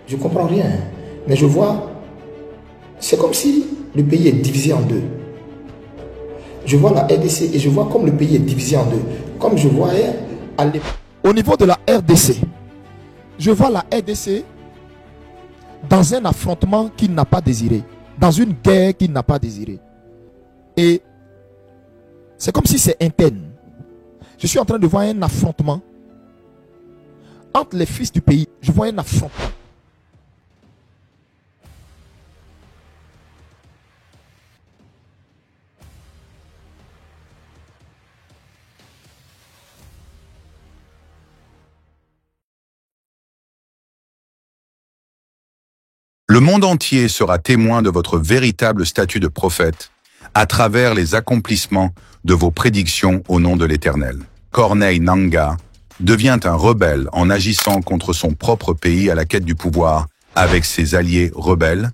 Je ne comprends rien. Mais je vois, c'est comme si le pays est divisé en deux. Je vois la RDC et je vois comme le pays est divisé en deux. Comme je voyais à l'époque. Au niveau de la RDC, je vois la RDC dans un affrontement qu'il n'a pas désiré, dans une guerre qu'il n'a pas désirée. Et c'est comme si c'est interne. Je suis en train de voir un affrontement entre les fils du pays. Je vois un affrontement. Le monde entier sera témoin de votre véritable statut de prophète à travers les accomplissements de vos prédictions au nom de l'Éternel. Corneille Nangaa devient un rebelle en agissant contre son propre pays à la quête du pouvoir avec ses alliés rebelles,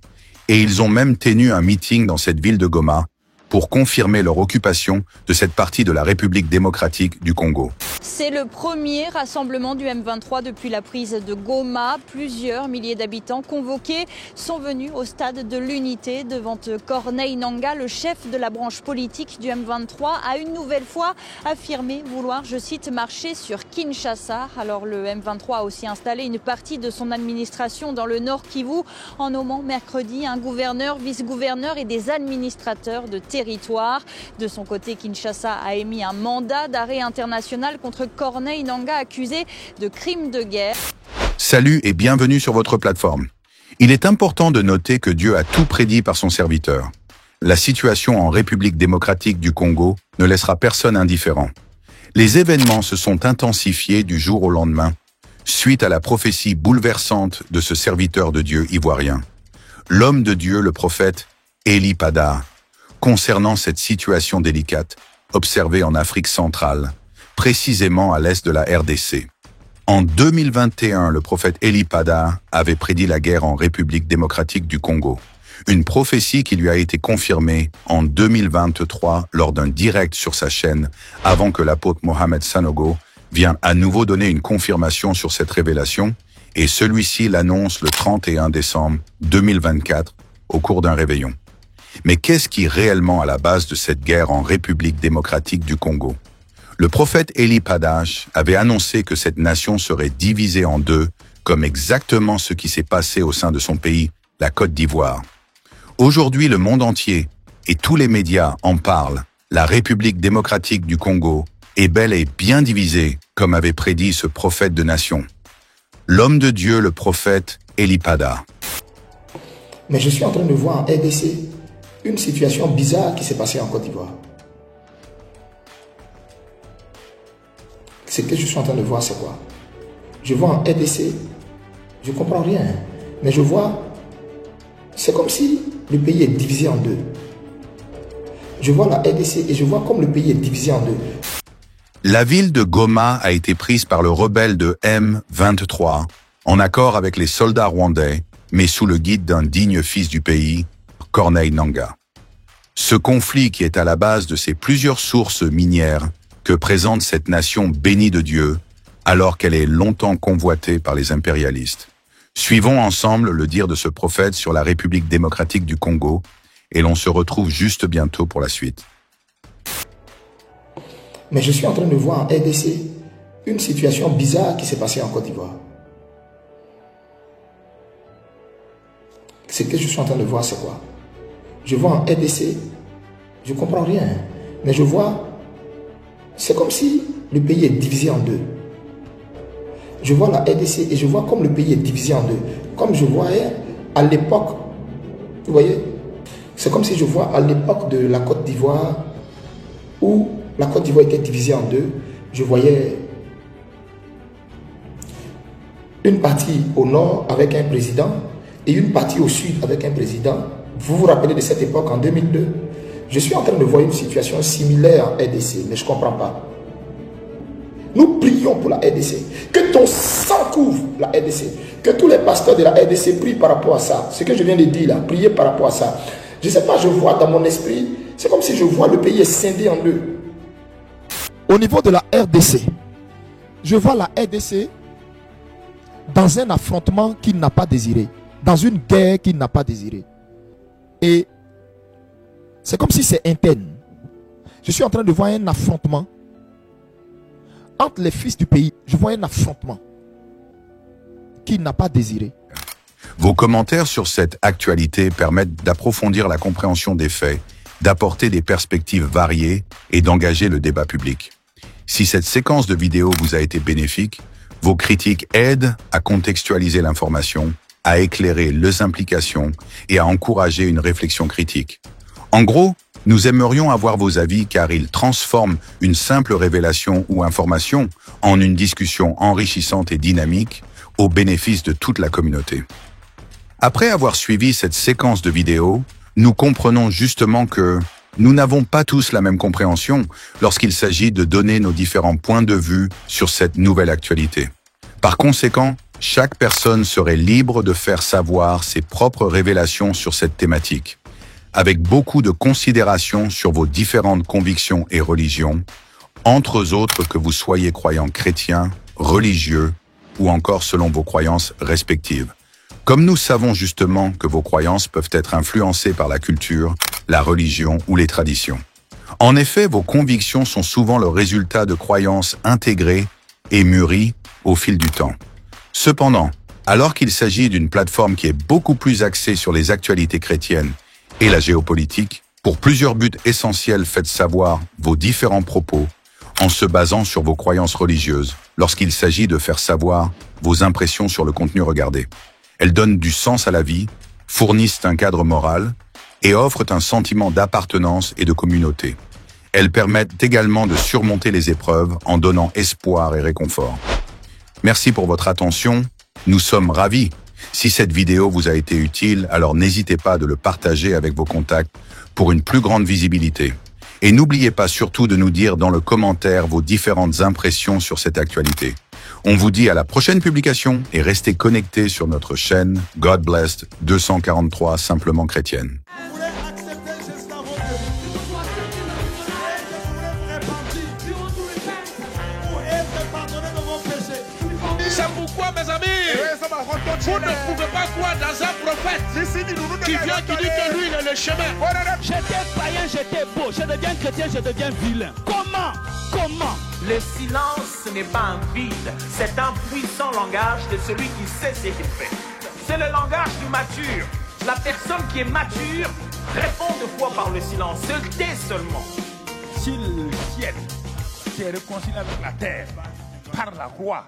et ils ont même tenu un meeting dans cette ville de Goma pour confirmer leur occupation de cette partie de la République démocratique du Congo. C'est le premier rassemblement du M23 depuis la prise de Goma. Plusieurs milliers d'habitants convoqués sont venus au stade de l'Unité devant Corneille Nangaa, le chef de la branche politique du M23, a une nouvelle fois affirmé vouloir, je cite, marcher sur Kinshasa. Alors le M23 a aussi installé une partie de son administration dans le Nord Kivu en nommant mercredi un gouverneur, vice-gouverneur et des administrateurs de territoire. De son côté, Kinshasa a émis un mandat d'arrêt international contre Corneille Nangaa accusé de crimes de guerre. Salut et bienvenue sur votre plateforme. Il est important de noter que Dieu a tout prédit par son serviteur. La situation en République démocratique du Congo ne laissera personne indifférent. Les événements se sont intensifiés du jour au lendemain, suite à la prophétie bouleversante de ce serviteur de Dieu ivoirien. L'homme de Dieu, le prophète Eli Pada, concernant cette situation délicate observée en Afrique centrale, précisément à l'est de la RDC. En 2021, le prophète Eli Pada avait prédit la guerre en République démocratique du Congo. Une prophétie qui lui a été confirmée en 2023 lors d'un direct sur sa chaîne avant que l'apôtre Mohamed Sanogo vienne à nouveau donner une confirmation sur cette révélation, et celui-ci l'annonce le 31 décembre 2024 au cours d'un réveillon. Mais qu'est-ce qui est réellement à la base de cette guerre en République démocratique du Congo? Le prophète Eli Pada avait annoncé que cette nation serait divisée en deux, comme exactement ce qui s'est passé au sein de son pays, la Côte d'Ivoire. Aujourd'hui, le monde entier et tous les médias en parlent. La République démocratique du Congo est bel et bien divisée, comme avait prédit ce prophète de nation. L'homme de Dieu, le prophète Eli Pada. Mais je suis en train de voir en RDC une situation bizarre qui s'est passée en Côte d'Ivoire. Ce que je suis en train de voir, c'est quoi? Je vois en RDC, je ne comprends rien, mais je vois, c'est comme si le pays est divisé en deux. Je vois la RDC et je vois comme le pays est divisé en deux. La ville de Goma a été prise par le rebelle de M23, en accord avec les soldats rwandais, mais sous le guide d'un digne fils du pays, Corneille Nangaa. Ce conflit qui est à la base de ces plusieurs sources minières que présente cette nation bénie de Dieu, alors qu'elle est longtemps convoitée par les impérialistes. Suivons ensemble le dire de ce prophète sur la République démocratique du Congo, et l'on se retrouve juste bientôt pour la suite. Mais je suis en train de voir en RDC une situation bizarre qui s'est passée en Côte d'Ivoire. Ce que je suis en train de voir, c'est quoi? Je vois en RDC, je ne comprends rien, mais je vois, c'est comme si le pays est divisé en deux. Je vois la RDC et je vois comme le pays est divisé en deux. Comme je voyais à l'époque, vous voyez, c'est comme si je vois à l'époque de la Côte d'Ivoire, où la Côte d'Ivoire était divisée en deux, je voyais une partie au nord avec un président et une partie au sud avec un président. Vous vous rappelez de cette époque en 2002? Je suis en train de voir une situation similaire en RDC, mais je ne comprends pas. Nous prions pour la RDC. Que ton sang couvre la RDC. Que tous les pasteurs de la RDC prient par rapport à ça. Ce que je viens de dire là, priez par rapport à ça. Je ne sais pas, je vois dans mon esprit, c'est comme si je vois le pays est scindé en deux. Au niveau de la RDC, je vois la RDC dans un affrontement qu'il n'a pas désiré, dans une guerre qu'il n'a pas désirée. Et c'est comme si c'est interne. Je suis en train de voir un affrontement entre les fils du pays. Je vois un affrontement qu'il n'a pas désiré. Vos commentaires sur cette actualité permettent d'approfondir la compréhension des faits, d'apporter des perspectives variées et d'engager le débat public. Si cette séquence de vidéos vous a été bénéfique, vos critiques aident à contextualiser l'information, à éclairer les implications et à encourager une réflexion critique. En gros, nous aimerions avoir vos avis car ils transforment une simple révélation ou information en une discussion enrichissante et dynamique au bénéfice de toute la communauté. Après avoir suivi cette séquence de vidéos, nous comprenons justement que nous n'avons pas tous la même compréhension lorsqu'il s'agit de donner nos différents points de vue sur cette nouvelle actualité. Par conséquent, chaque personne serait libre de faire savoir ses propres révélations sur cette thématique, avec beaucoup de considération sur vos différentes convictions et religions, entre autres que vous soyez croyant chrétien, religieux ou encore selon vos croyances respectives. Comme nous savons justement que vos croyances peuvent être influencées par la culture, la religion ou les traditions. En effet, vos convictions sont souvent le résultat de croyances intégrées et mûries au fil du temps. Cependant, alors qu'il s'agit d'une plateforme qui est beaucoup plus axée sur les actualités chrétiennes et la géopolitique, pour plusieurs buts essentiels, faites savoir vos différents propos en se basant sur vos croyances religieuses lorsqu'il s'agit de faire savoir vos impressions sur le contenu regardé. Elles donnent du sens à la vie, fournissent un cadre moral et offrent un sentiment d'appartenance et de communauté. Elles permettent également de surmonter les épreuves en donnant espoir et réconfort. Merci pour votre attention. Nous sommes ravis. Si cette vidéo vous a été utile, alors n'hésitez pas de le partager avec vos contacts pour une plus grande visibilité. Et n'oubliez pas surtout de nous dire dans le commentaire vos différentes impressions sur cette actualité. On vous dit à la prochaine publication et restez connectés sur notre chaîne God Blessed 243 Simplement Chrétienne. C'est pourquoi, mes amis, vous ne pouvez pas croire dans un prophète qui vient, qui dit que lui, il est le chemin. J'étais païen, j'étais beau. Je deviens chrétien, je deviens vilain. Comment? Le silence n'est pas un vide, c'est un puissant langage de celui qui sait ce qu'il fait. C'est le langage du mature. La personne qui est mature répond de fois par le silence, se tait seulement. Si le ciel s'est réconcilié avec la terre par la croix,